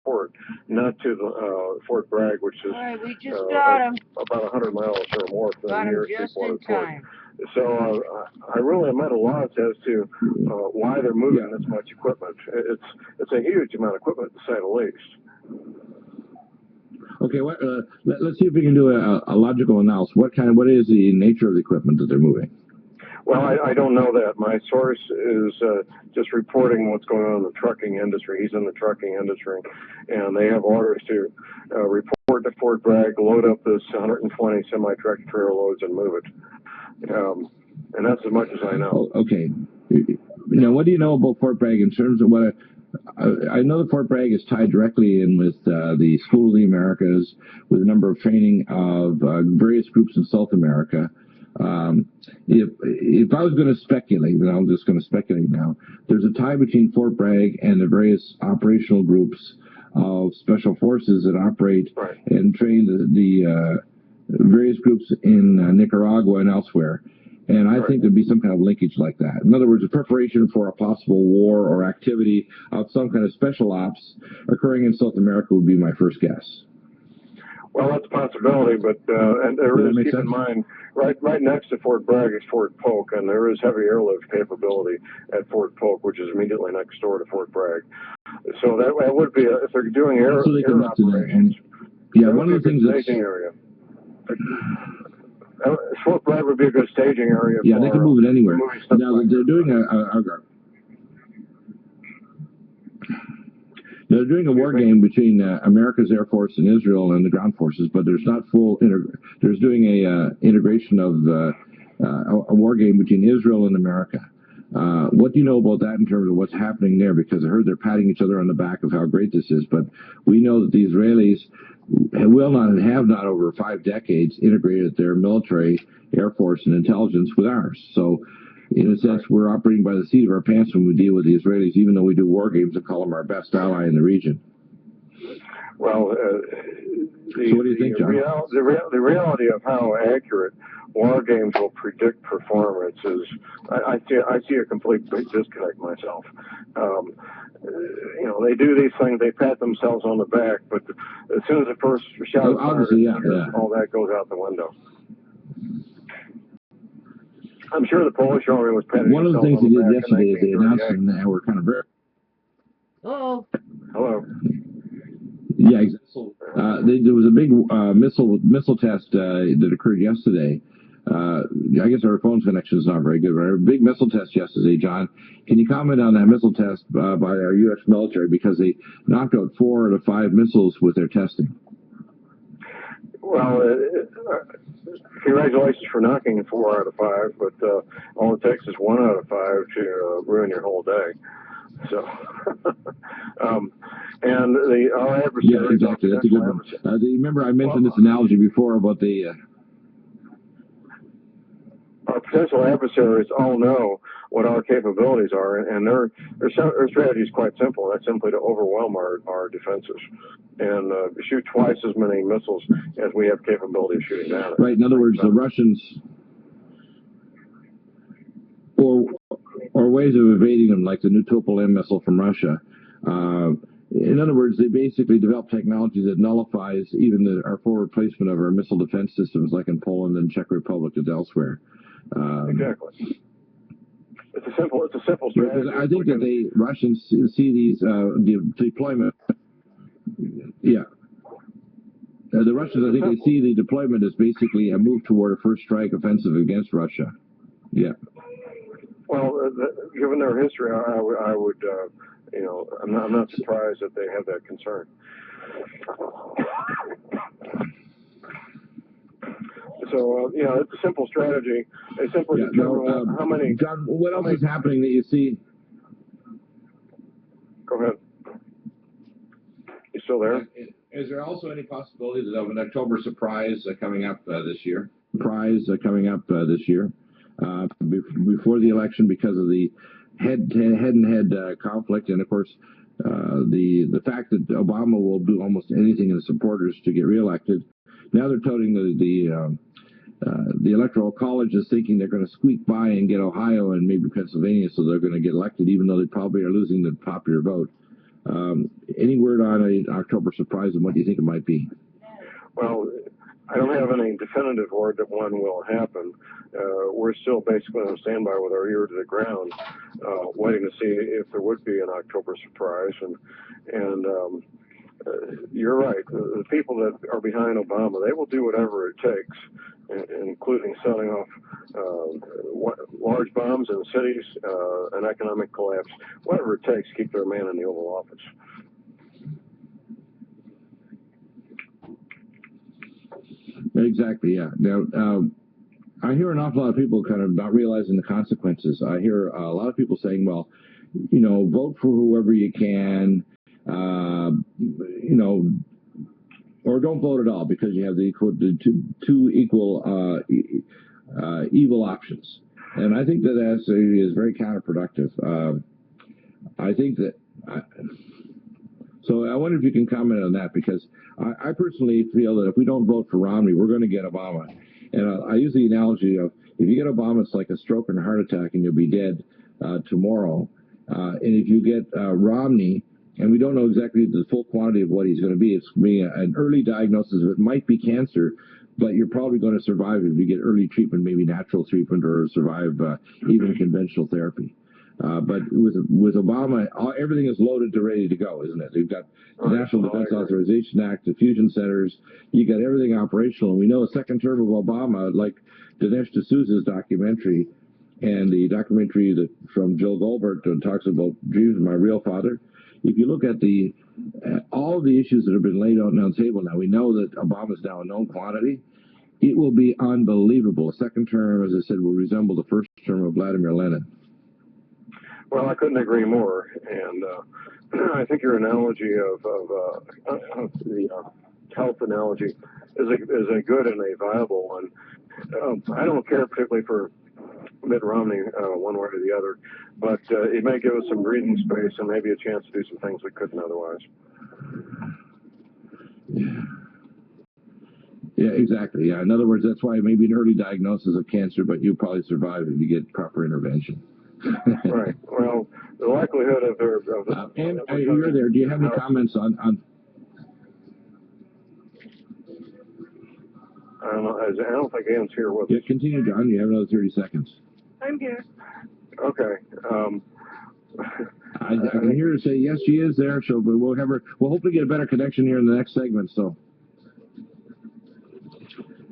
report, not to the Fort Bragg, which is we just got him. about 100 miles or more from the nearest deepwater port. Time. So I really am at a loss as to why they're moving this much equipment. It's a huge amount of equipment, to say the least. Okay, let's see if we can do a logical analysis. What is the nature of the equipment that they're moving? Well, I don't know that. My source is just reporting what's going on in the trucking industry. He's in the trucking industry, and they have orders to report to Fort Bragg, load up this 120 semi-tractor trailer loads, and move it. And that's as much as I know. Okay. Now, what do you know about Fort Bragg in terms of what? I know that Fort Bragg is tied directly in with the School of the Americas, with a number of training of various groups in South America. If I was going to speculate, and I'm just going to speculate now, there's a tie between Fort Bragg and the various operational groups of special forces that operate and train the various groups in Nicaragua and elsewhere. And I think there'd be some kind of linkage like that. In other words, a preparation for a possible war or activity of some kind of special ops occurring in South America would be my first guess. Well, that's a possibility, but and there is, keep in mind, right next to Fort Bragg is Fort Polk, and there is heavy airlift capability at Fort Polk, which is immediately next door to Fort Bragg. So that would be, if they're doing air operations, one of the things that's... area. Fort Bragg would be a good staging area. Yeah, they can move it anywhere. Now, they're doing they're doing a war game between America's Air Force and Israel and the ground forces, but there's not full. There's doing a integration of a war game between Israel and America. What do you know about that in terms of what's happening there? Because I heard they're patting each other on the back of how great this is, but we know that the Israelis will not and have not over 5 decades integrated their military, air force, and intelligence with ours. So, in a sense, we're operating by the seat of our pants when we deal with the Israelis, even though we do war games and call them our best ally in the region. Well, so what do you think, John? The reality of how accurate war games will predict performance is, I see a complete disconnect myself. They do these things, they pat themselves on the back, but as soon as the first shot is fired, all that goes out the window. I'm sure the Polish army was patting one of the things they did yesterday is they announced, and they were kind of very... Hello. Yeah, exactly. So, there was a big missile test that occurred yesterday. I guess our phone connection is not very good, but a big missile test yesterday, John. Can you comment on that missile test by our U.S. military, because they knocked out 4 out of 5 missiles with their testing? Well, congratulations for knocking 4 out of 5, but all it takes is 1 out of 5 to ruin your whole day. So, and our adversaries... Yeah, exactly. That's a good one. Do you remember I mentioned this analogy before about the... Our potential adversaries all know what our capabilities are, and their strategy is quite simple. That's simply to overwhelm our defenses and shoot twice as many missiles as we have capability of shooting down. Right. In other words, the Russians, or ways of evading them, like the new Tupolev missile from Russia. In other words, they basically develop technology that nullifies even our forward placement of our missile defense systems, like in Poland and Czech Republic and elsewhere. Exactly. It's a simple strategy. I think that the Russians see these deployment. Yeah. The Russians, I think they see the deployment as basically a move toward a first strike offensive against Russia. Yeah. Well, given their history, I would, I'm not surprised that they have that concern. So, it's a simple strategy. They simply determine how many... John, what else is happening that you see? Go ahead. You still there? Is there also any possibility of an October surprise coming up this year? Before the election, because of the head-and-head conflict, and of course the fact that Obama will do almost anything in his supporters to get reelected. Now they're touting the Electoral College is thinking they're going to squeak by and get Ohio and maybe Pennsylvania, so they're going to get elected, even though they probably are losing the popular vote. Any word on an October surprise and what do you think it might be? Well, I don't have any definitive word that one will happen. We're still basically on standby with our ear to the ground, waiting to see if there would be an October surprise. And you're right. The people that are behind Obama, they will do whatever it takes, including setting off large bombs in cities, an economic collapse, whatever it takes to keep their man in the Oval Office. Exactly, yeah. Now, I hear an awful lot of people kind of not realizing the consequences. I hear a lot of people saying, well, you know, vote for whoever you can, you know, or don't vote at all because you have the two equal evil options. And I think that is very counterproductive. I think that... So I wonder if you can comment on that, because I personally feel that if we don't vote for Romney, we're going to get Obama. And I use the analogy of, if you get Obama, it's like a stroke and a heart attack and you'll be dead tomorrow. And if you get Romney, and we don't know exactly the full quantity of what he's going to be, it's going to be an early diagnosis of it might be cancer, but you're probably going to survive if you get early treatment, maybe natural treatment, or survive even conventional therapy. But with Obama, everything is loaded to ready to go, isn't it? You've got the National Defense Authorization Act, the fusion centers, you got everything operational. And we know a second term of Obama, like Dinesh D'Souza's documentary and the documentary from Jill Goldberg that talks about Jesus, my real father. If you look at all the issues that have been laid out on the table now, we know that Obama's now a known quantity. It will be unbelievable. A second term, as I said, will resemble the first term of Vladimir Lenin. Well, I couldn't agree more, and I think your analogy of the health analogy is a good and a viable one. I don't care particularly for Mitt Romney one way or the other, but it may give us some breathing space and maybe a chance to do some things we couldn't otherwise. Yeah, exactly. Yeah. In other words, that's why maybe an early diagnosis of cancer, but you'll probably survive if you get proper intervention. Right. Well, the likelihood of and you're there. Do you have any comments on? I don't think Ann's here with us. Continue, John. You have another 30 seconds. I'm here. Okay. I can hear her say yes, she is there. So we'll have her. We'll hopefully get a better connection here in the next segment. So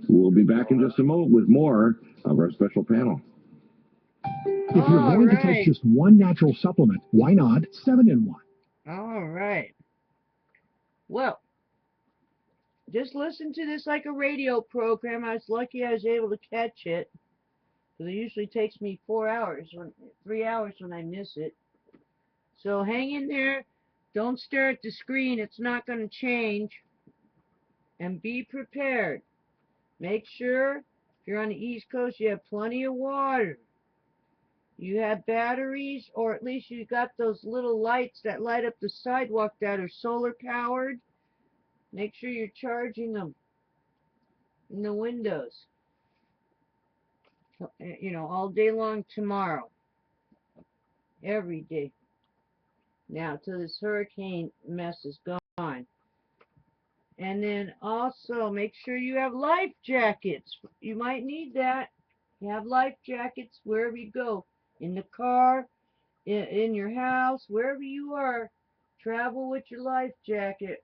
we'll be back in just a moment with more of our special panel. If you're going to take just one natural supplement, why not 7-in-1? All right. Well, just listen to this like a radio program. I was lucky I was able to catch it, because it usually takes me 3 hours when I miss it. So hang in there. Don't stare at the screen. It's not going to change. And be prepared. Make sure if you're on the East Coast, you have plenty of water. You have batteries, or at least you got those little lights that light up the sidewalk that are solar powered. Make sure you're charging them in the windows. You know, all day long tomorrow. Every day. Now, till this hurricane mess is gone. And then also make sure you have life jackets. You might need that. You have life jackets wherever you go. In the car, in your house, wherever you are, travel with your life jacket.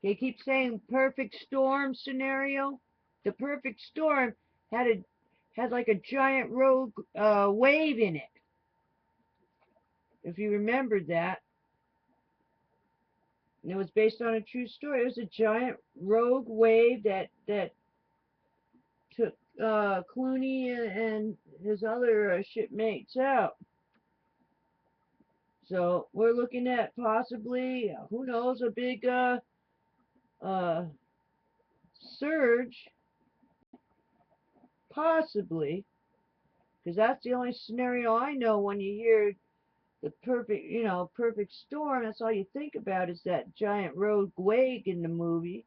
They keep saying perfect storm scenario. The perfect storm had like a giant rogue wave in it. If you remembered that. And it was based on a true story. It was a giant rogue wave that took Clooney and his other shipmates out. So we're looking at possibly, who knows, a big surge, possibly, because that's the only scenario I know when you hear the perfect storm. That's all you think about is that giant rogue wave in the movie.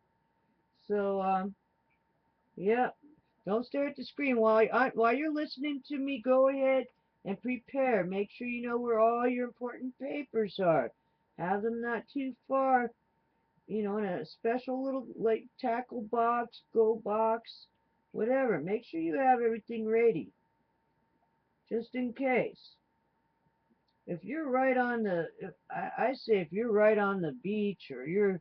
So yeah, don't stare at the screen while you're listening to me. Go ahead and prepare. Make sure you know where all your important papers are. Have them not too far, you know, in a special little, like, tackle box, go box, whatever. Make sure you have everything ready, just in case. If you're right on the, I say if you're right on the beach or you're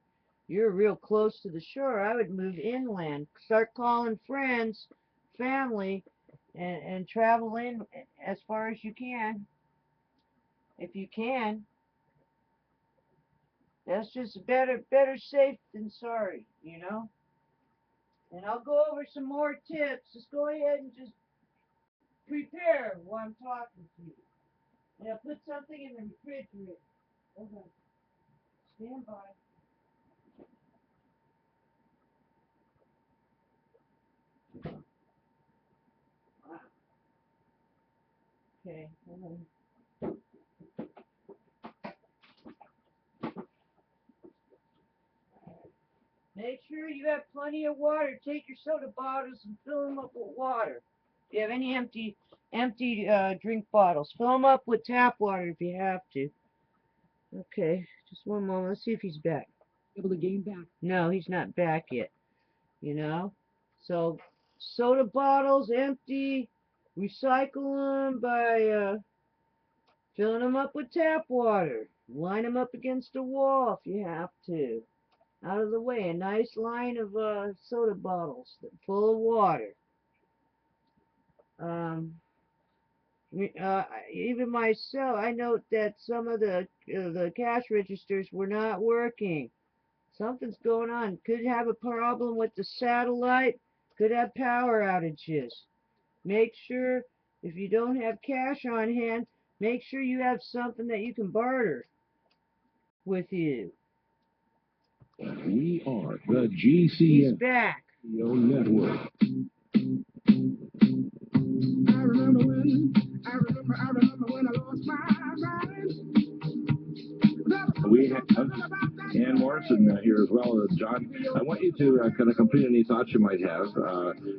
real close to the shore, I would move inland. Start calling friends, family, and travel in as far as you can. If you can. That's just better safe than sorry, you know? And I'll go over some more tips. Just go ahead and just prepare while I'm talking to you. Yeah, put something in the refrigerator. Hold on. Stand by. Wow. Okay, hold on. Make sure you have plenty of water. Take your soda bottles and fill them up with water. If you have any empty drink bottles, fill them up with tap water if you have to. Okay, just one moment. Let's see if he's back. Able to gain back. No, he's not back yet. You know? So, soda bottles, empty. Recycle them by filling them up with tap water. Line them up against a wall if you have to. Out of the way, a nice line of soda bottles full of water. Even myself, I note that some of the cash registers were not working. Something's going on. Could have a problem with the satellite. Could have power outages. Make sure, if you don't have cash on hand, make sure you have something that you can barter with you. We are the He's GCN back. Network. I remember when I lost my mind. We have Ann Morrison here as well as John. I want you to kind of complete any thoughts you might have.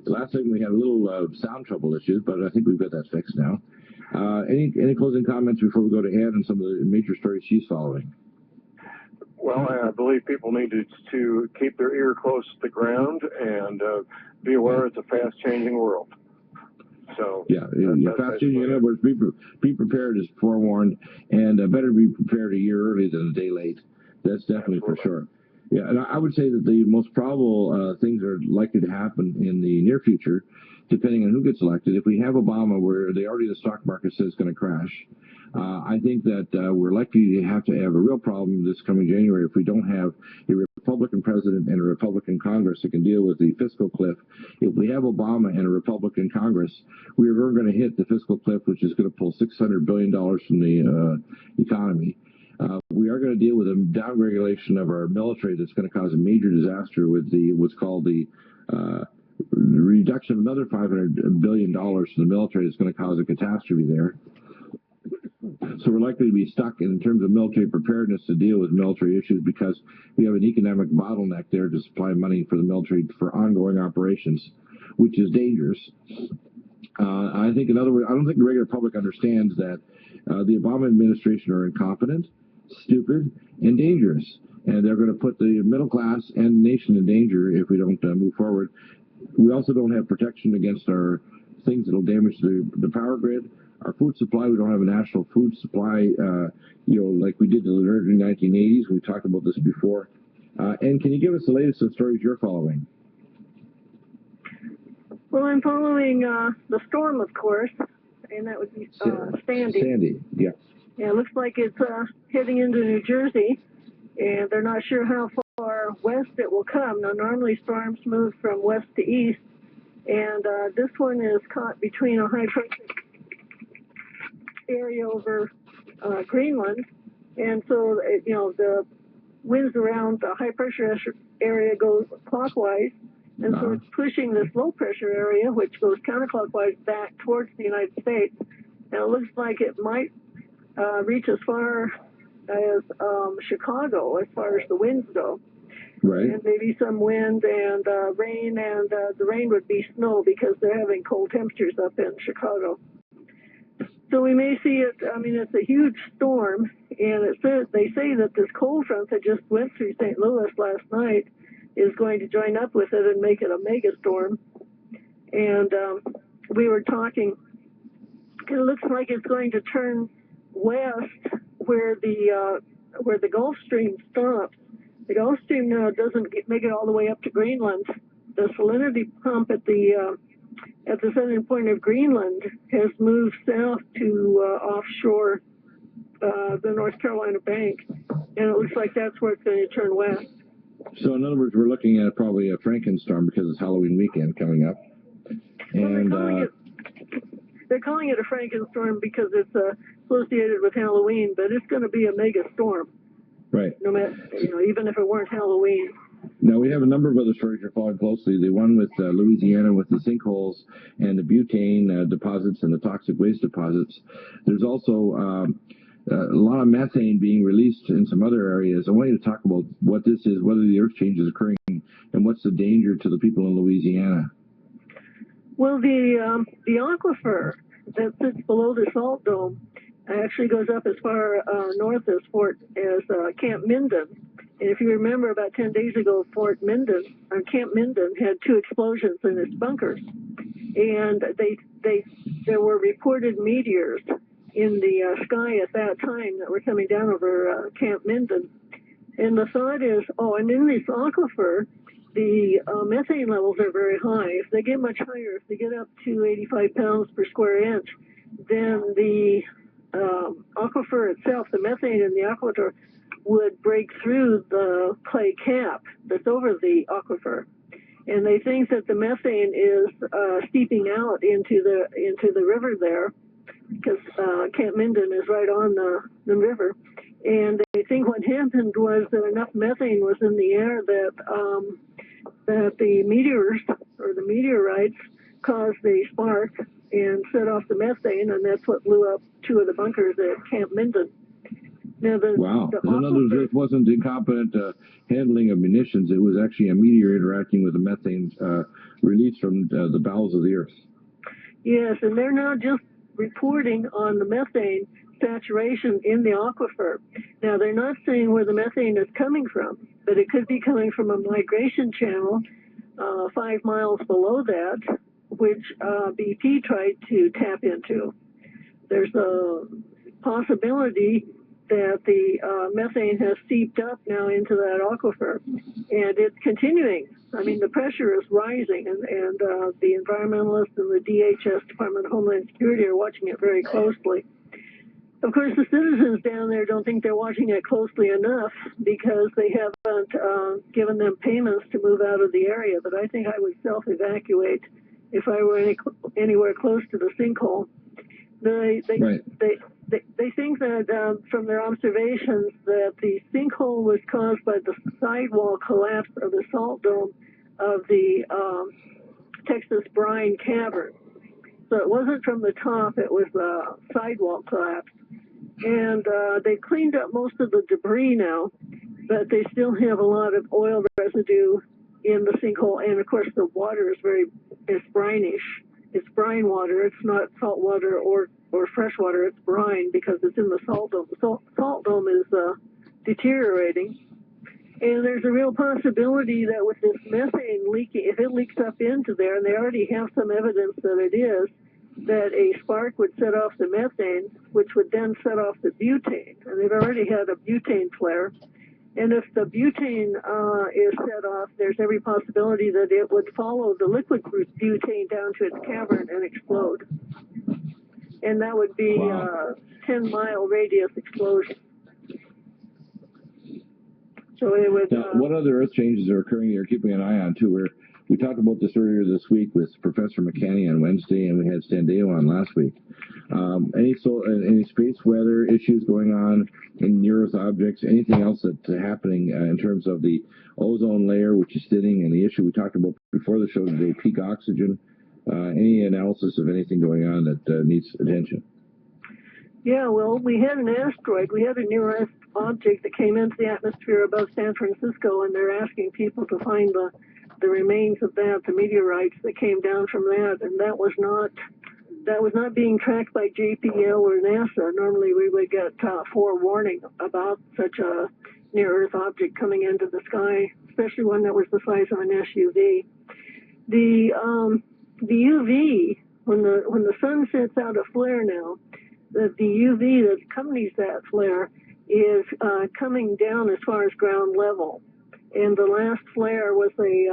Last time we had a little sound trouble issues, but I think we've got that fixed now. Any closing comments before we go to Ann and some of the major stories she's following? Well, I believe people need to keep their ear close to the ground and be aware it's a fast-changing world. So yeah, fast changing. In other words, be prepared is forewarned, and better be prepared a year early than a day late. That's definitely for sure. Yeah, and I would say that the most probable things are likely to happen in the near future, depending on who gets elected. If we have Obama, where the stock market says it's going to crash, I think that we're likely to have a real problem this coming January if we don't have a Republican president and a Republican Congress that can deal with the fiscal cliff. If we have Obama and a Republican Congress, we are going to hit the fiscal cliff, which is going to pull $600 billion from the economy. We are going to deal with a downregulation of our military that's going to cause a major disaster with what's called the reduction of another $500 billion to the military that's going to cause a catastrophe there. So we're likely to be stuck in terms of military preparedness to deal with military issues because we have an economic bottleneck there to supply money for the military for ongoing operations, which is dangerous. I think, in other words, I don't think the regular public understands that the Obama administration are incompetent, stupid, and dangerous. And they're going to put the middle class and the nation in danger if we don't move forward. We also don't have protection against our things that will damage the power grid. Our food supply, we don't have a national food supply, like we did in the early 1980s. We've talked about this before. And can you give us the latest of stories you're following? Well, I'm following the storm, of course, and that would be Sandy. Sandy, yeah. Yeah, it looks like it's heading into New Jersey, and they're not sure how far west it will come. Now, normally storms move from west to east, and this one is caught between a high pressure area over Greenland, and so the winds around the high pressure area goes clockwise, and so it's pushing this low pressure area, which goes counterclockwise, back towards the United States. And it looks like it might reach as far as Chicago, as far as the winds go. Right. And maybe some wind and rain, and the rain would be snow because they're having cold temperatures up in Chicago. So we may see it. I mean, it's a huge storm, and they say that this cold front that just went through St. Louis last night is going to join up with it and make it a mega storm. And we were talking. It looks like it's going to turn west where the Gulf Stream stops. The Gulf Stream now doesn't make it all the way up to Greenland. The salinity pump at the southern point of Greenland has moved south to offshore the North Carolina bank, and it looks like that's where it's going to turn west. So in other words, we're looking at probably a Frankenstorm because it's Halloween weekend coming up. And they're calling it a Frankenstorm because it's associated with Halloween, but it's going to be a mega storm. Right. No matter, even if it weren't Halloween. Now, we have a number of other stories you're following closely. The one with Louisiana with the sinkholes and the butane deposits and the toxic waste deposits. There's also a lot of methane being released in some other areas. I want you to talk about what this is, whether the earth change is occurring, and what's the danger to the people in Louisiana. Well, the aquifer that sits below the salt dome actually goes up as far north as Camp Minden. And if you remember, about 10 days ago, Camp Minden had 2 explosions in its bunkers, and there were reported meteors in the sky at that time that were coming down over Camp Minden. And the thought is, and in this aquifer, the methane levels are very high. If they get much higher, if they get up to 85 pounds per square inch, then the aquifer itself, the methane in the aquifer, would break through the clay cap that's over the aquifer. And they think that the methane is seeping out into the river there, because Camp Minden is right on the river. And they think what happened was that enough methane was in the air that the meteors or the meteorites caused a spark and set off the methane, and that's what blew up 2 of the bunkers at Camp Minden. Now Wow. In other words, it wasn't incompetent handling of munitions. It was actually a meteor interacting with the methane released from the bowels of the earth. Yes, and they're now just reporting on the methane saturation in the aquifer. Now, they're not saying where the methane is coming from, but it could be coming from a migration channel 5 miles below that, which BP tried to tap into. There's a possibility that the methane has seeped up now into that aquifer, and it's continuing. I mean, the pressure is rising, and the environmentalists and the DHS, Department of Homeland Security, are watching it very closely. Of course, the citizens down there don't think they're watching it closely enough because they haven't given them payments to move out of the area, but I think I would self-evacuate if I were anywhere close to the sinkhole. They think that from their observations that the sinkhole was caused by the sidewall collapse of the salt dome of the Texas brine cavern. So it wasn't from the top, it was the sidewall collapse. And they cleaned up most of the debris now, but they still have a lot of oil residue in the sinkhole. And of course the water is it's brinish. It's brine water. It's not salt water or fresh water. It's brine because it's in the salt dome. The salt dome is deteriorating. And there's a real possibility that with this methane leaking, if it leaks up into there, and they already have some evidence that it is, that a spark would set off the methane, which would then set off the butane. And they've already had a butane flare. And if the butane is set off, there's every possibility that it would follow the liquid butane down to its cavern and explode. And that would be a 10-mile radius explosion. So it would. Now, what other earth changes are occurring that you're keeping an eye on, too? We talked about this earlier this week with Professor McCanney on Wednesday, and we had Standeo on last week. Any space weather issues going on in near-Earth objects? Anything else that's happening in terms of the ozone layer, which is thinning, and the issue we talked about before the show today, peak oxygen? Any analysis of anything going on that needs attention? Yeah, well, we had an asteroid. We had a near-Earth object that came into the atmosphere above San Francisco, and they're asking people to find the remains of that, the meteorites that came down from that, and that was not that was not being tracked by JPL or NASA. Normally we would get forewarning about such a near-Earth object coming into the sky, especially one that was the size of an SUV. The UV, when the sun sets out a flare now, the UV that accompanies that flare is coming down as far as ground level. And the last flare was a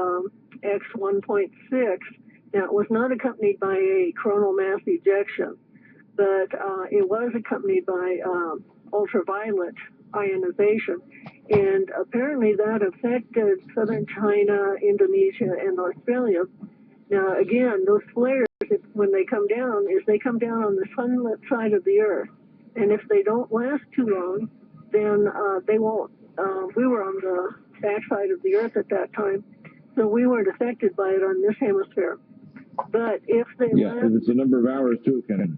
X1.6. Now, it was not accompanied by a coronal mass ejection, but it was accompanied by ultraviolet ionization. And apparently that affected southern China, Indonesia, and Australia. Now, again, those flares, when they come down, they come down on the sunlit side of the Earth. And if they don't last too long, then they won't. We were on the backside of the Earth at that time, so we weren't affected by it on this hemisphere. But if they last, if it's a number of hours too, Ken.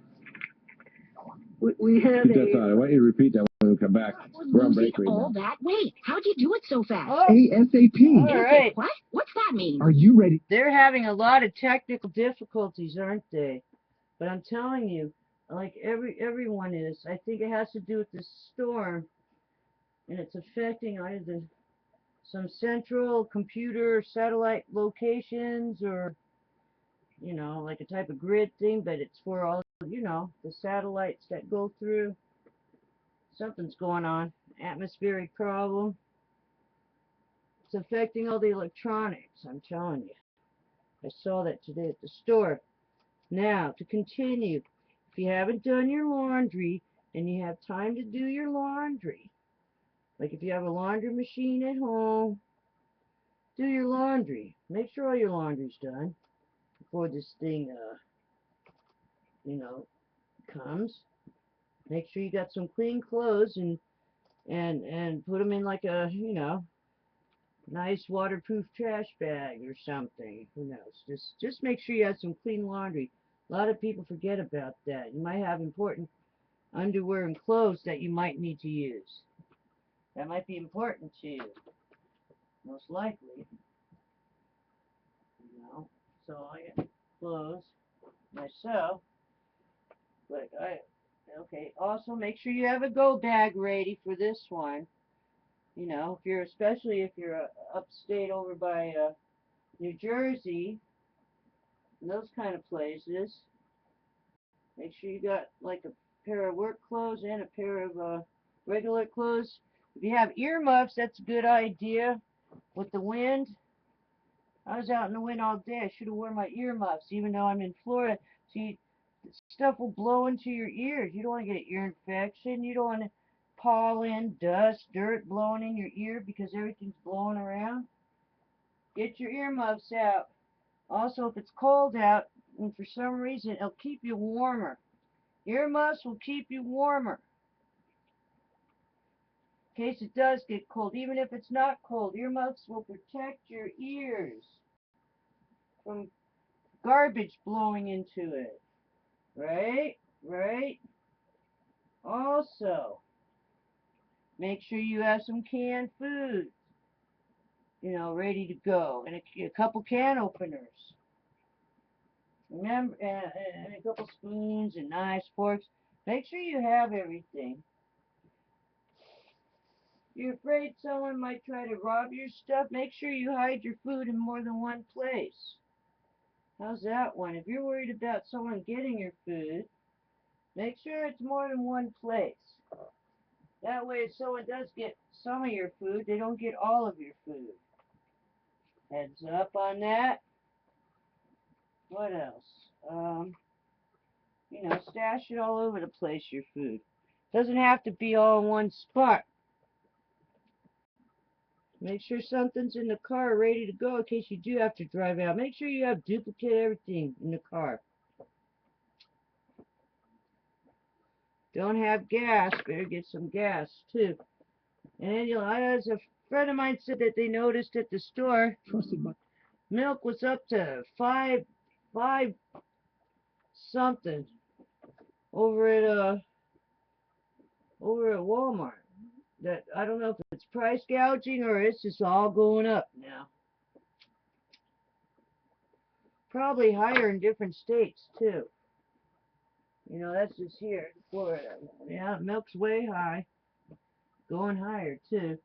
We had I want you to repeat that when we come back. We're on break right all now. that weight. How'd you do it so fast? Oh, ASAP. all right. What? What's that mean? Are you ready? They're having a lot of technical difficulties, aren't they? But I'm telling you, like everyone is. I think it has to do with this storm, and it's affecting either some central computer satellite locations or, you know, like a type of grid thing, but it's for all, you know, the satellites that go through. Something's going on. Atmospheric problem. It's affecting all the electronics, I'm telling you. I saw that today at the store. Now, to continue, if you haven't done your laundry and you have time to do your laundry, like if you have a laundry machine at home, do your laundry. Make sure all your laundry's done before this thing, you know, comes. Make sure you got some clean clothes and put them in like a, you know, nice waterproof trash bag or something. Who knows? Just make sure you have some clean laundry. A lot of people forget about that. You might have important underwear and clothes that you might need to use. That might be important to you. Most likely. You know. So I got clothes myself. But okay. Also make sure you have a go bag ready for this one. You know, especially if you're upstate over by New Jersey, and those kind of places, make sure you got like a pair of work clothes and a pair of regular clothes. If you have earmuffs, that's a good idea. With the wind, I was out in the wind all day. I should have worn my earmuffs, even though I'm in Florida. See, stuff will blow into your ears. You don't want to get an ear infection. You don't want to pollen, dust, dirt blowing in your ear because everything's blowing around. Get your earmuffs out. Also, if it's cold out, and for some reason, it'll keep you warmer. Earmuffs will keep you warmer. In case it does get cold. Even if it's not cold, earmuffs will protect your ears from garbage blowing into it. Right? Right? Also, make sure you have some canned food, you know, ready to go, and a couple can openers. Remember, and a couple spoons and knives, forks. Make sure you have everything. You're afraid someone might try to rob your stuff? Make sure you hide your food in more than one place. How's that one? If you're worried about someone getting your food, make sure it's more than one place. That way, if someone does get some of your food, they don't get all of your food. Heads up on that. What else? You know, stash it all over the place, your food. Doesn't have to be all in one spot. Make sure something's in the car ready to go in case you do have to drive out. Make sure you have duplicate everything in the car. Don't have gas. Better get some gas, too. And then, you know, as a friend of mine said that they noticed at the store, milk was up to five something over at Walmart. That I don't know if it's price gouging or it's just all going up now. Probably higher in different states too. You know, that's just here in Florida. Yeah, milk's way high. Going higher, too.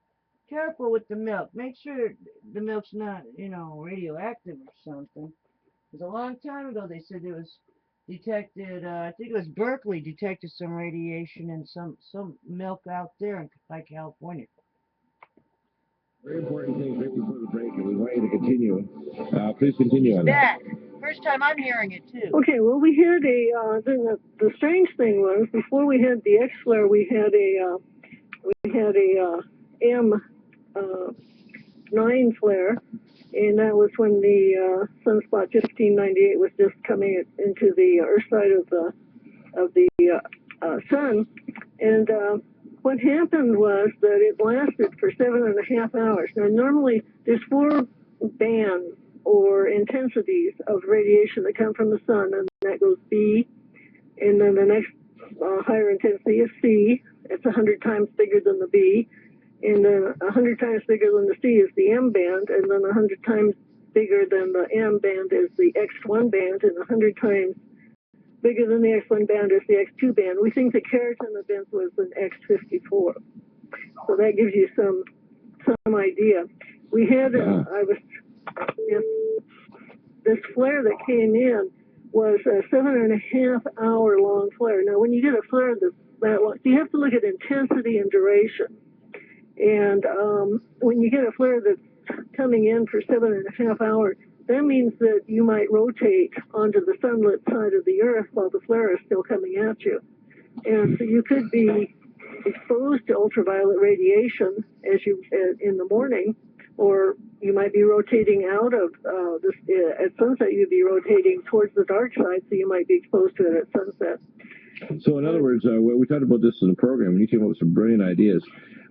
Careful with the milk. Make sure the milk's not, you know, radioactive or something. Because a long time ago they said it was detected, I think it was Berkeley detected some radiation in some milk out there in like California. Very important things right before the break, and we want you to continue. Please continue on that. First time I'm hearing it, too. Okay, well, we had the strange thing was, before we had the X flare, we had a M9 flare, and that was when the sunspot 1598 was just coming into the Earth side of the sun, and what happened was that it lasted for 7.5 hours. Now, normally there's 4 bands or intensities of radiation that come from the sun, and that goes B, and then the next higher intensity is C. It's 100 times bigger than the B, and then 100 times bigger than the C is the M band, and then 100 times bigger than the M band is the X1 band, and 100 times bigger than the X1 band is the X2 band. We think the Keratin event was an X54. So that gives you some idea. We had this flare that came in was a 7.5 hour long flare. Now, when you get a flare that's that long, you have to look at intensity and duration. And when you get a flare that's coming in for 7.5 hours, that means that you might rotate onto the sunlit side of the Earth while the flare is still coming at you. And so you could be exposed to ultraviolet radiation in the morning, or you might be rotating out of at sunset. You'd be rotating towards the dark side, so you might be exposed to it at sunset. So, in other words, we talked about this in the program, and you came up with some brilliant ideas.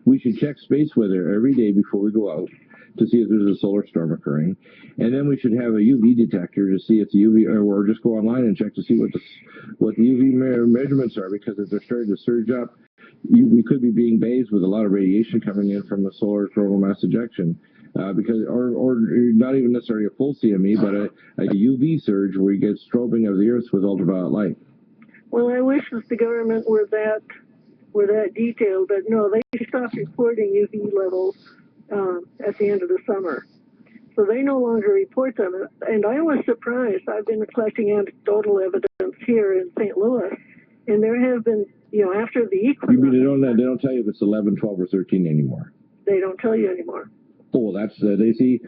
We should check space weather every day before we go out to see if there's a solar storm occurring, and then we should have a UV detector to see if the UV, or just go online and check to see what the UV measurements are, because if they're starting to surge up, we could be being bathed with a lot of radiation coming in from a solar coronal mass ejection, because or not even necessarily a full CME, but a UV surge where you get strobing of the Earth with ultraviolet light. Well, I wish that the government were that detailed, but no, they stopped reporting UV levels at the end of the summer. So they no longer report them. And I was surprised. I've been collecting anecdotal evidence here in St. Louis, and there have been, after the equinox. You mean they don't tell you if it's 11, 12, or 13 anymore? They don't tell you anymore. Oh, that's, they see,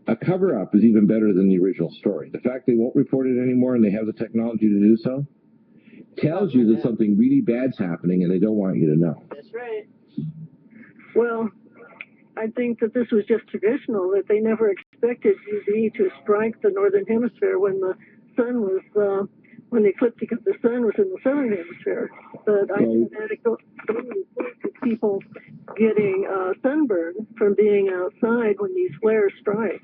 a cover-up is even better than the original story. The fact they won't report it anymore and they have the technology to do so tells you that something really bad's happening and they don't want you to know. That's right. Well, I think that this was just traditional, that they never expected UV to strike the northern hemisphere when the sun was, when the ecliptic of the sun was in the southern hemisphere. But I have anecdotally people getting sunburn from being outside when these flares strike.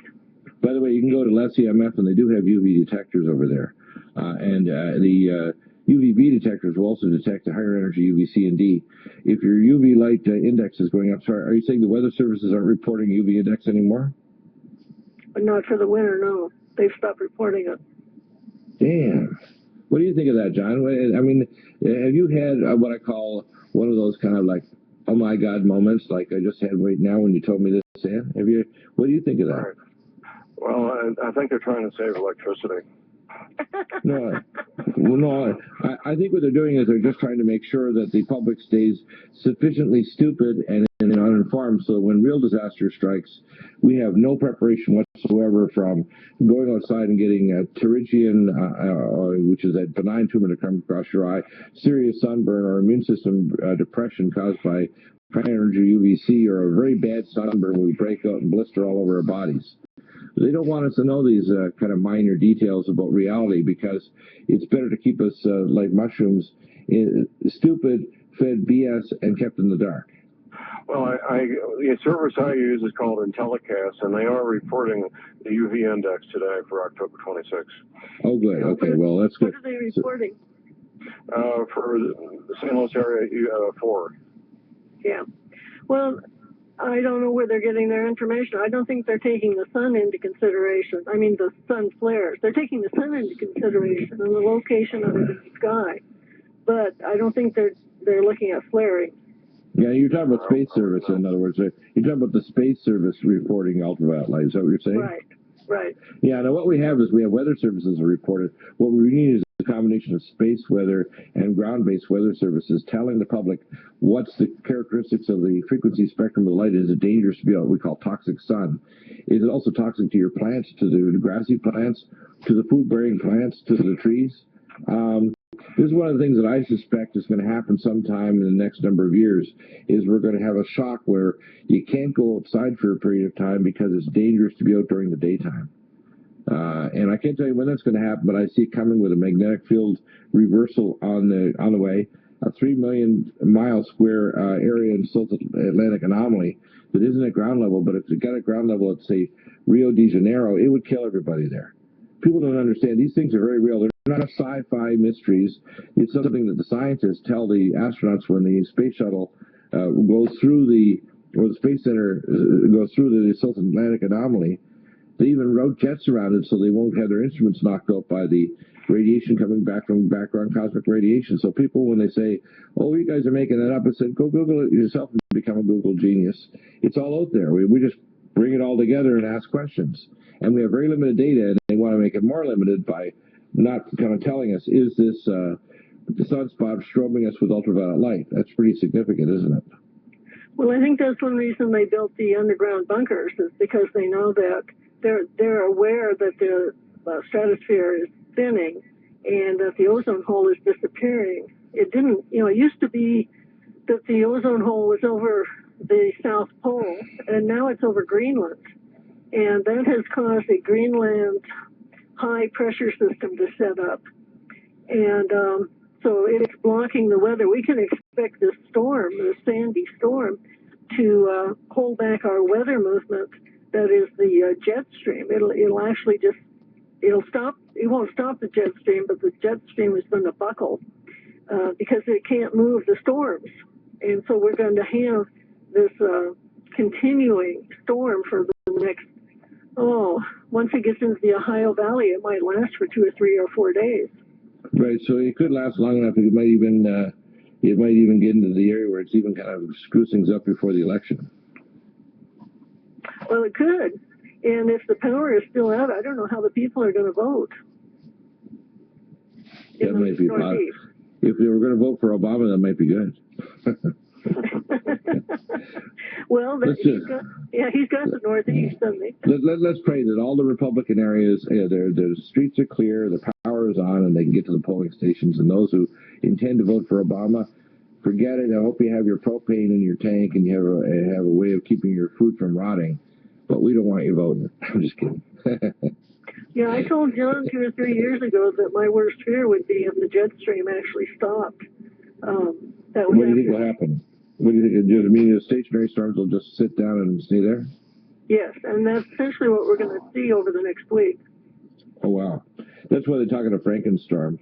By the way, you can go to LESCMF and they do have UV detectors over there. The UVB detectors will also detect the higher energy UVC and D. If your UV light index is going up, so are you saying the weather services aren't reporting UV index anymore? But not for the winter, no. They've stopped reporting it. Damn. What do you think of that, John? I mean, have you had what I call one of those kind of like, oh my God moments, like I just had right now when you told me this, Sam? What do you think of that? Right. Well, I think they're trying to save electricity. No, I think what they're doing is they're just trying to make sure that the public stays sufficiently stupid and uninformed, so when real disaster strikes, we have no preparation whatsoever from going outside and getting a pterygium, which is a benign tumor to come across your eye, serious sunburn, or immune system depression caused by high energy UVC, or a very bad sunburn where we break out and blister all over our bodies. They don't want us to know these kind of minor details about reality, because it's better to keep us like mushrooms, stupid, fed BS, and kept in the dark. Well, the service I use is called Intellicast, and they are reporting the UV index today for October 26th. Oh, good. Okay, well, that's good. What are they reporting? For the St. Louis area, 4. Yeah. Well, I don't know where they're getting their information. I don't think they're taking the sun into consideration. I mean, the sun flares. They're taking the sun into consideration and the location of it in the sky. but I don't think they're looking at flaring. Yeah, you're talking about space service, in other words. You're talking about the space service reporting ultraviolet light. Is that what you're saying? Right, right. Yeah, now what we have is we have weather services that report it. What we need is a combination of space weather and ground-based weather services telling the public what's the characteristics of the frequency spectrum of the light. Is it dangerous to be what we call toxic sun? Is it also toxic to your plants, to the grassy plants, to the food-bearing plants, to the trees? This is one of the things that I suspect is going to happen sometime in the next number of years, is we're going to have a shock where you can't go outside for a period of time because it's dangerous to be out during the daytime. And I can't tell you when that's going to happen, but I see it coming with a magnetic field reversal on the way. A 3 million mile square area in South Atlantic anomaly that isn't at ground level, but if it got at ground level at, say, Rio de Janeiro, it would kill everybody there. People don't understand. These things are very real. They're not sci-fi mysteries. It's something that the scientists tell the astronauts when the space shuttle goes through or the Space Center goes through the South Atlantic anomaly. They even route jets around it so they won't have their instruments knocked out by the radiation coming back from background cosmic radiation. So people, when they say, oh, you guys are making that up, I said, go Google it yourself and become a Google genius. It's all out there. We just bring it all together and ask questions. And we have very limited data, and they want to make it more limited by not kind of telling us, is this sunspot strobing us with ultraviolet light? That's pretty significant, isn't it? Well, I think that's one reason they built the underground bunkers, is because they know that they're aware that the stratosphere is thinning and that the ozone hole is disappearing. It didn't, it used to be that the ozone hole was over the South Pole, and now it's over Greenland. And that has caused a Greenland high pressure system to set up. And so it's blocking the weather. We can expect this storm, this sandy storm, to hold back our weather movement. That is the jet stream. It'll actually it'll stop. It won't stop the jet stream, but the jet stream is going to buckle because it can't move the storms. And so we're going to have this continuing storm for the next, once it gets into the Ohio Valley, it might last for 2 or 3 or 4 days. Right, so it could last long enough. It might even get into the area where it's even kind of screws things up before the election. Well, it could. And if the power is still out, I don't know how the people are going to vote. That might be positive. If they were going to vote for Obama, that might be good. Well, he's got the Northeast, doesn't he? Let's pray that all the Republican areas, their streets are clear, the power is on, and they can get to the polling stations. And those who intend to vote for Obama, forget it. I hope you have your propane in your tank and you have a way of keeping your food from rotting. But we don't want you voting. I'm just kidding. Yeah, I told John 2 or 3 years ago that my worst fear would be if the jet stream actually stopped. What do you think will happen? What do you think? Do you mean the stationary storms will just sit down and stay there? Yes, and that's essentially what we're going to see over the next week. Oh, wow. That's why they're talking to Frankenstorm.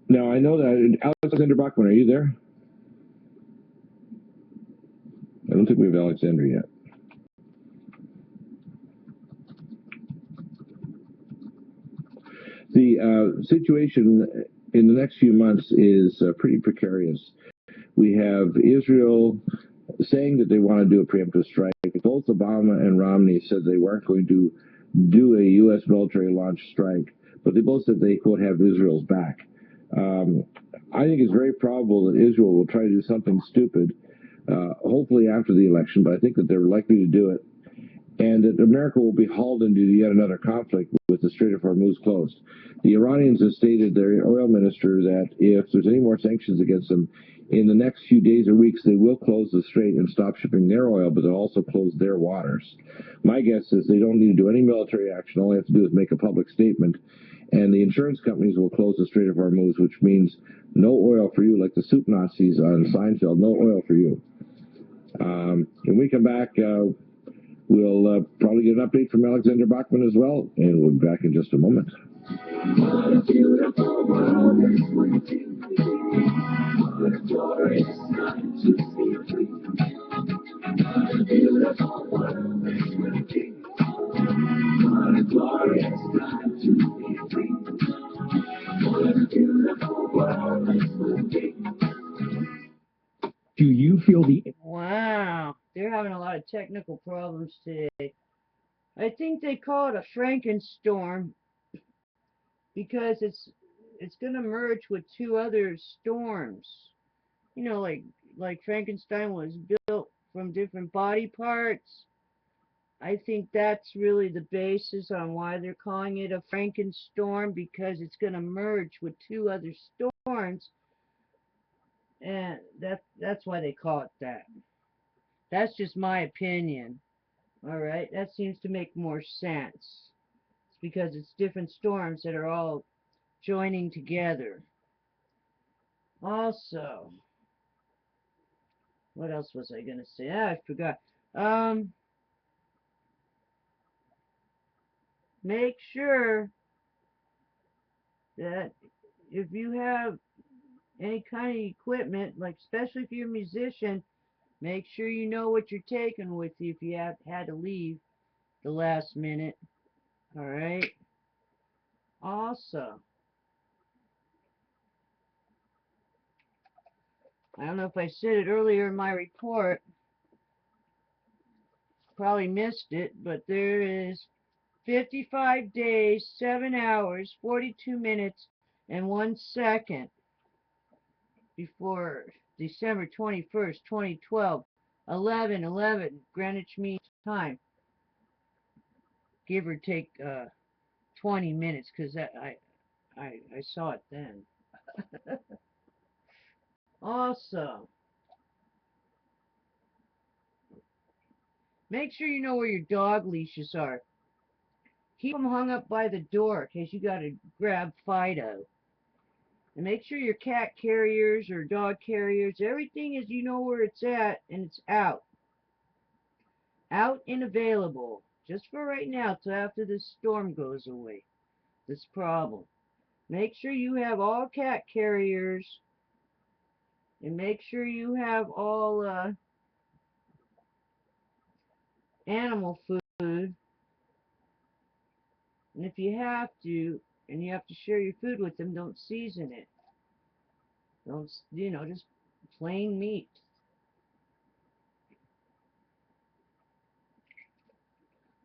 Now, I know that Alexander Bachman, are you there? I don't think we have Alexander yet. The situation in the next few months is pretty precarious. We have Israel saying that they want to do a preemptive strike. Both Obama and Romney said they weren't going to do a U.S. military launch strike, but they both said they, quote, have Israel's back. I think it's very probable that Israel will try to do something stupid, hopefully after the election, but I think that they're likely to do it, and that America will be hauled into yet another conflict with the Strait of Hormuz closed. The Iranians have stated, their oil minister, that if there's any more sanctions against them, in the next few days or weeks, they will close the strait and stop shipping their oil, but they'll also close their waters. My guess is they don't need to do any military action. All they have to do is make a public statement, and the insurance companies will close the Strait of Hormuz, which means no oil for you, like the soup Nazis on Seinfeld, no oil for you. When we come back, we'll probably get an update from Alexander Bachman as well, and we'll be back in just a moment. What a beautiful world is waiting. What a glorious time to be free. What a beautiful world is waiting. What a glorious time to be feel the... Wow, they're having a lot of technical problems today. I think they call it a Frankenstorm because it's gonna merge with two other storms. You know, like Frankenstein was built from different body parts. I think that's really the basis on why they're calling it a Frankenstorm, because it's gonna merge with two other storms, and that's why they call it that. That's just my opinion. All right, that seems to make more sense. It's because it's different storms that are all joining together. Also, what else was I gonna say? Ah, I forgot. Make sure that if you have any kind of equipment, like especially if you're a musician, make sure you know what you're taking with you if you have had to leave the last minute. All right. Also, I don't know if I said it earlier in my report, probably missed it, but there is 55 days, 7 hours, 42 minutes, and 1 second before December 21st, 2012, 11:11 Greenwich Mean Time, give or take 20 minutes, because I saw it then. Also, make sure you know where your dog leashes are. Keep them hung up by the door in case you got to grab Fido. And make sure your cat carriers or dog carriers, everything is, you know where it's at, and it's out. Out and available. Just for right now, till after this storm goes away. This problem. Make sure you have all cat carriers. And make sure you have all animal food. And if you have to, and you have to share your food with them, don't season it. Don't, you know, just plain meat.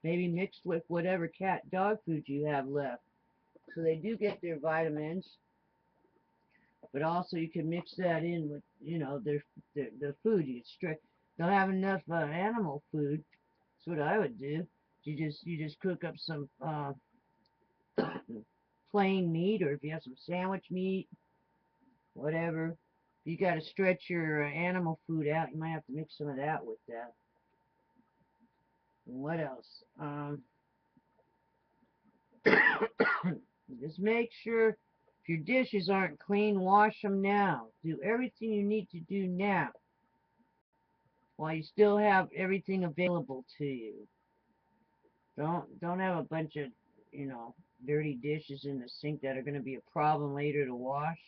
Maybe mixed with whatever cat dog food you have left. So they do get their vitamins. But also you can mix that in with, you know, the food. You don't have enough animal food. That's what I would do. You just cook up some plain meat, or if you have some sandwich meat, whatever. If you got to stretch your animal food out, you might have to mix some of that with that. And what else? Just make sure if your dishes aren't clean, wash them now. Do everything you need to do now while you still have everything available to you. Don't have a bunch of, you know, dirty dishes in the sink that are going to be a problem later to wash.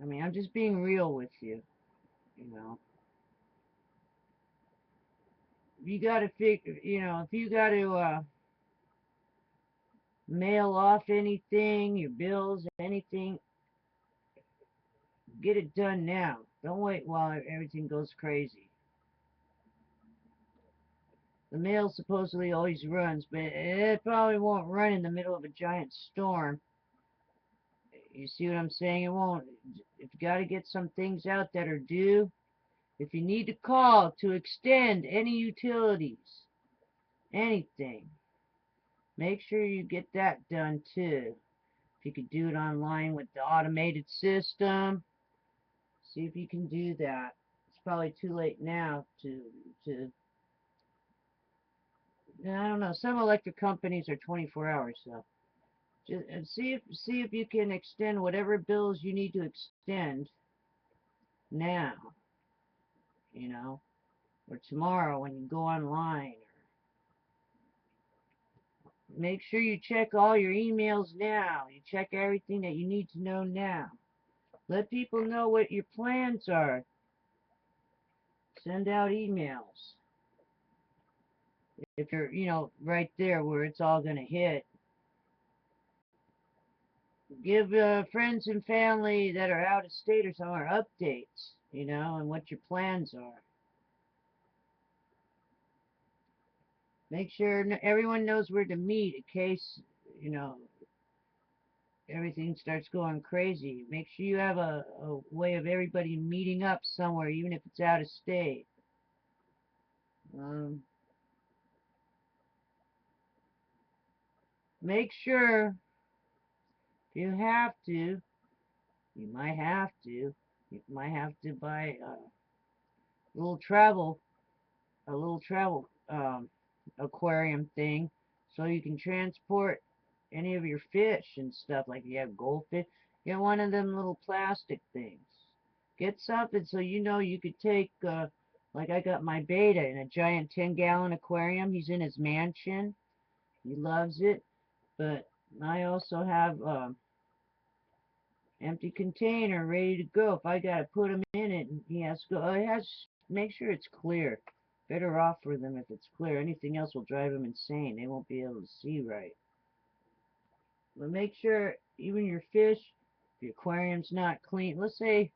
I mean, I'm just being real with you, you know. You got to figure, you know, if you got to mail off anything, your bills, anything, get it done now. Don't wait while everything goes crazy. The mail supposedly always runs, but it probably won't run in the middle of a giant storm. You see what I'm saying? It won't. If you got to get some things out that are due, if you need to call to extend any utilities, anything, make sure you get that done too. If you could do it online with the automated system, see if you can do that. It's probably too late now to I don't know. Some electric companies are 24 hours, so just see if you can extend whatever bills you need to extend now, you know, or tomorrow when you go online. Make sure you check all your emails now. You check everything that you need to know now. Let people know what your plans are. Send out emails. If you're, you know, right there where it's all going to hit. Give friends and family that are out of state or somewhere updates. you know, and what your plans are. Make sure everyone knows where to meet in case, you know, everything starts going crazy. Make sure you have a way of everybody meeting up somewhere, even if it's out of state. Make sure, if you have to, you might have to buy a little travel aquarium thing, so you can transport any of your fish and stuff. Like if you have goldfish, get one of them little plastic things. Get something so you know you could take, like I got my beta in a giant 10-gallon aquarium. He's in his mansion. He loves it. But I also have empty container ready to go. If I gotta put him in it, and he has to go. It has make sure it's clear. Better off for them if it's clear. Anything else will drive them insane. They won't be able to see right. But make sure even your fish, if your aquarium's not clean. Let's say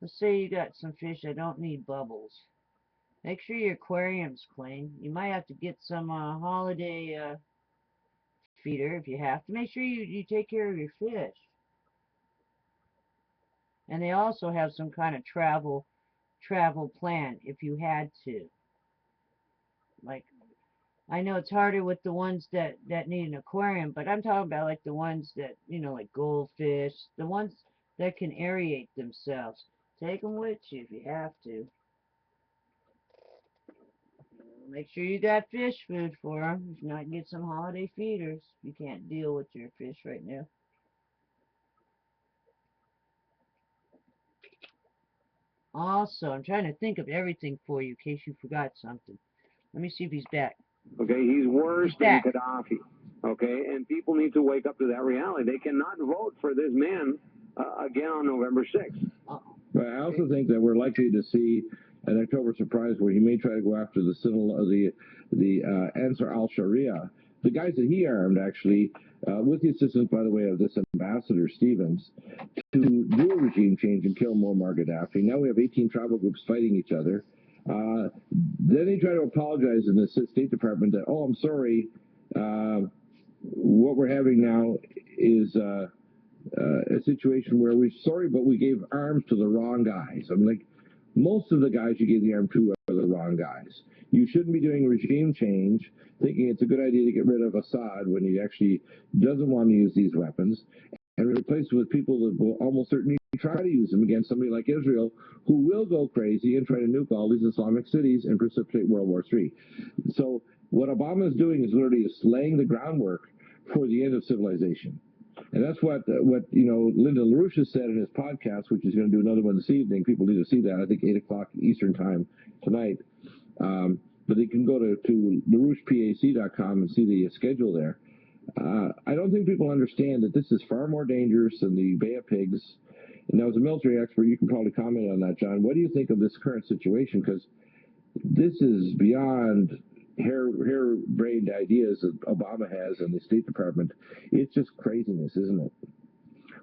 you got some fish that don't need bubbles. Make sure your aquarium's clean. You might have to get some holiday feeder if you have to. Make sure you take care of your fish. And they also have some kind of travel plan if you had to. Like, I know it's harder with the ones that need an aquarium, but I'm talking about like the ones that, you know, like goldfish, the ones that can aerate themselves. Take them with you if you have to. Make sure you got fish food for them. If not, get some holiday feeders. You can't deal with your fish right now. Also, I'm trying to think of everything for you in case you forgot something. Let me see if he's back. Okay, he's worse than Gaddafi. Okay, and people need to wake up to that reality. They cannot vote for this man again on November 6th. But I also think that we're likely to see an October surprise where he may try to go after the Ansar al-Sharia, the guys that he armed actually, with the assistance, by the way, of this ambassador Stevens, to do a regime change and kill Muammar Gaddafi. Now we have 18 tribal groups fighting each other. Then they try to apologize in the State Department that, oh, I'm sorry, what we're having now is a situation where we're sorry, but we gave arms to the wrong guys. I'm like, most of the guys you gave the arm to are the wrong guys. You shouldn't be doing a regime change thinking it's a good idea to get rid of Assad when he actually doesn't want to use these weapons, and replace it with people that will almost certainly try to use them against somebody like Israel, who will go crazy and try to nuke all these Islamic cities and precipitate World War III. So what Obama is doing is literally laying the groundwork for the end of civilization. And that's what Linda LaRouche said in his podcast, which is going to do another one this evening. People need to see that. I think 8 o'clock Eastern time tonight. But they can go to LaRouchePAC.com and see the schedule there. I don't think people understand that this is far more dangerous than the Bay of Pigs. And now, as a military expert, you can probably comment on that, John. What do you think of this current situation? Because this is beyond hair-brained ideas that Obama has in the State Department. It's just craziness, isn't it?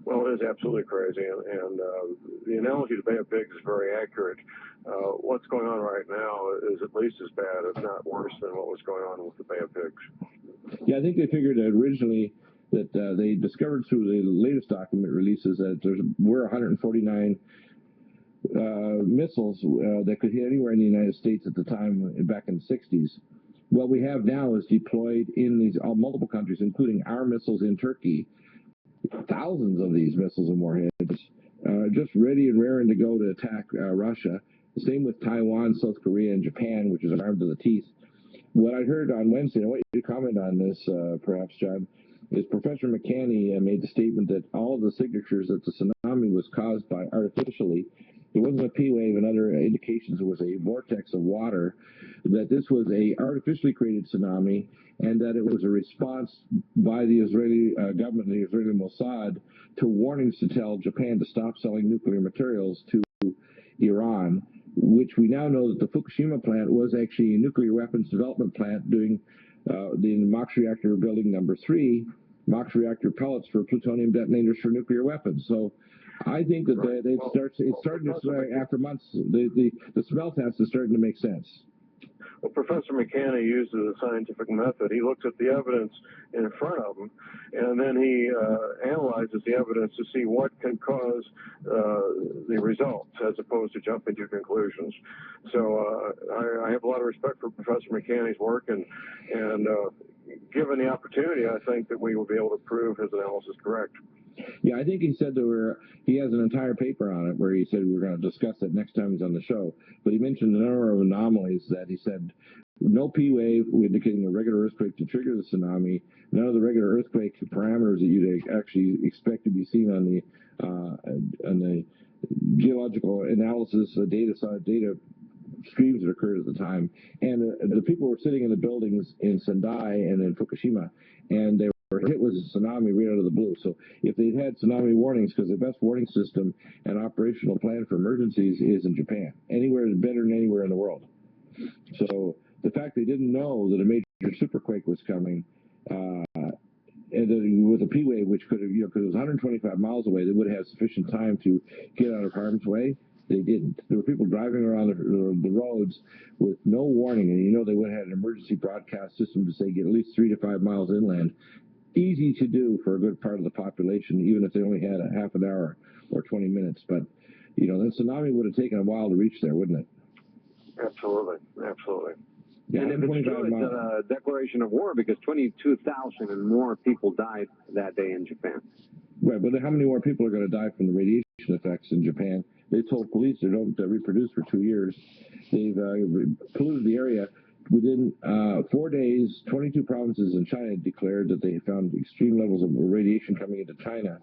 Well, it is absolutely crazy, and the analogy to Bay of Pigs is very accurate. What's going on right now is at least as bad, if not worse, than what was going on with the Bay of Pigs. Yeah, I think they figured originally that they discovered through the latest document releases that there were 149 missiles that could hit anywhere in the United States at the time, back in the 60s. What we have now is deployed in these multiple countries, including our missiles in Turkey, thousands of these missiles and warheads, just ready and raring to go to attack Russia. The same with Taiwan, South Korea, and Japan, which is armed to the teeth. What I heard on Wednesday, and I want you to comment on this, perhaps, John, is Professor McCanney made the statement that all of the signatures that the tsunami was caused by artificially, it wasn't a P wave and other indications, it was a vortex of water, that this was a artificially created tsunami, and that it was a response by the Israeli government, the Israeli Mossad, to warnings to tell Japan to stop selling nuclear materials to Iran, which we now know that the Fukushima plant was actually a nuclear weapons development plant doing the MOX reactor building number 3, MOX reactor pellets for plutonium detonators for nuclear weapons. So I think that it's starting to smell after months. The smell test is starting to make sense. Well, Professor McCanny uses a scientific method. He looks at the evidence in front of him, and then he analyzes the evidence to see what can cause the results, as opposed to jumping to conclusions. So I have a lot of respect for Professor McCanny's work, and given the opportunity, I think that we will be able to prove his analysis correct. Yeah, I think he said he has an entire paper on it where he said we're going to discuss it next time he's on the show. But he mentioned a number of anomalies that he said no P wave indicating a regular earthquake to trigger the tsunami, none of the regular earthquake parameters that you'd actually expect to be seen on the geological analysis data streams that occurred at the time. And the people were sitting in the buildings in Sendai and in Fukushima, and they were hit with a tsunami right out of the blue. So if they'd had tsunami warnings, because the best warning system and operational plan for emergencies is in Japan, anywhere better than anywhere in the world. So the fact they didn't know that a major superquake was coming, and that with a P wave, which could have, because it was 125 miles away, they would have had sufficient time to get out of harm's way. They didn't. There were people driving around the roads with no warning, and they would have had an emergency broadcast system to say get at least 3 to 5 miles inland. Easy to do for a good part of the population, even if they only had a half an hour or 20 minutes. But, the tsunami would have taken a while to reach there, wouldn't it? Absolutely. Yeah, and if it's true, it's a declaration of war because 22,000 and more people died that day in Japan. Right, but how many more people are going to die from the radiation effects in Japan? They told police they don't reproduce for 2 years. They've polluted the area. Within 4 days, 22 provinces in China declared that they found extreme levels of radiation coming into China.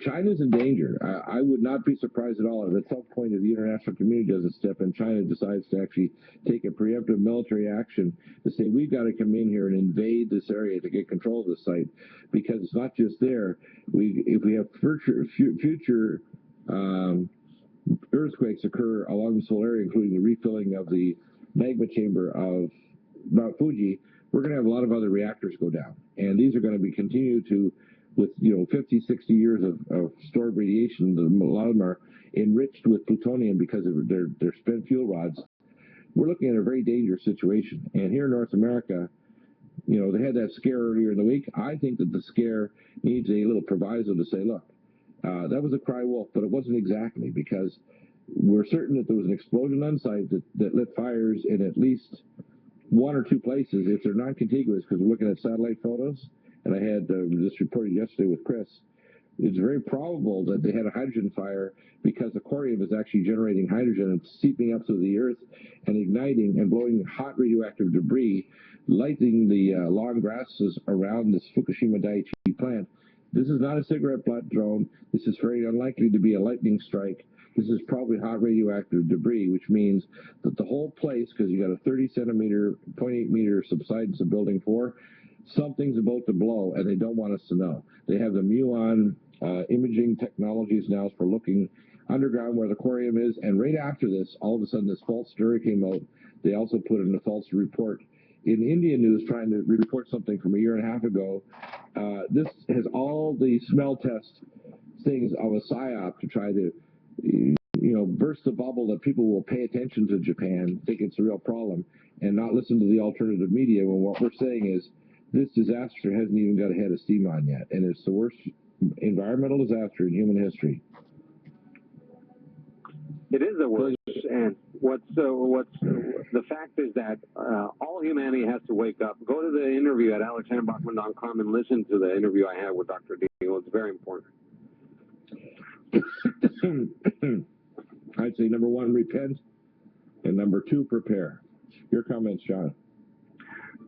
China's in danger. I would not be surprised at all if at some point if the international community doesn't step in, China decides to actually take a preemptive military action to say we've got to come in here and invade this area to get control of the site, because it's not just there. If we have future earthquakes occur along this whole area, including the refilling of the magma chamber of Mount Fuji, we're going to have a lot of other reactors go down. And these are going to be continued to, with 50, 60 years of stored radiation, a lot of them are enriched with plutonium because of their spent fuel rods. We're looking at a very dangerous situation. And here in North America, they had that scare earlier in the week. I think that the scare needs a little proviso to say, look, that was a cry wolf, but it wasn't exactly, because we're certain that there was an explosion on site that lit fires in at least 1 or 2 places, if they're non-contiguous, because we're looking at satellite photos, and I had this reported yesterday with Chris. It's very probable that they had a hydrogen fire because the corium is actually generating hydrogen and seeping up through the earth and igniting and blowing hot radioactive debris, lighting the long grasses around this Fukushima Daiichi plant. This is not a cigarette butt drone. This is very unlikely to be a lightning strike. This is probably hot radioactive debris, which means that the whole place, because you got a 30 centimeter, 0.8 meter subsidence of building 4, something's about to blow, and they don't want us to know. They have the muon imaging technologies now for looking underground where the corium is, and right after this, all of a sudden this false story came out. They also put in a false report in Indian news trying to report something from a year and a half ago. This has all the smell test things of a psyop to try to burst the bubble that people will pay attention to Japan, think it's a real problem, and not listen to the alternative media when what we're saying is this disaster hasn't even got a head of steam on yet, and it's the worst environmental disaster in human history. It is the worst, and what's the fact is that all humanity has to wake up. Go to the interview at alexanderbachman.com and listen to the interview I had with Dr. DEAGLE. It's very important. I'd say number 1, repent, and number 2, prepare. Your comments, John.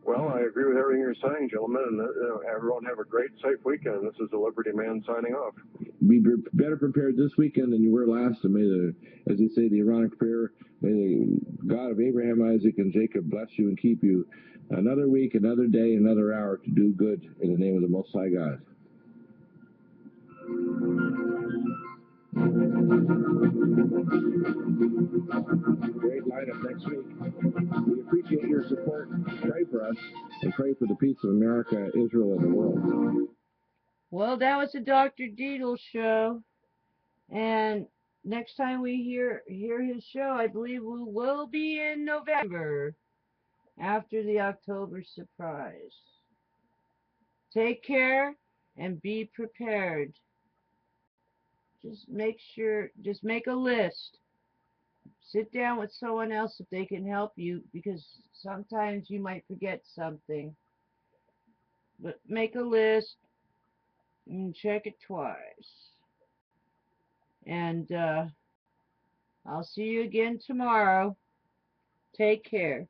Well, I agree with everything you're saying, gentlemen, and everyone have a great, safe weekend. This is the Liberty Man signing off. Be better prepared this weekend than you were last, and may as they say, the Aaronic prayer, may the God of Abraham, Isaac, and Jacob bless you and keep you another week, another day, another hour to do good in the name of the Most High God. Great lineup next week. We appreciate your support. Pray for us, and pray for the peace of America, Israel, and the world. Well, that was the Dr. DEAGLE show. And next time we hear his show, I believe we will be in November, after the October surprise. Take care and be prepared. Just make a list. Sit down with someone else if they can help you, because sometimes you might forget something. But make a list and check it twice. And I'll see you again tomorrow. Take care.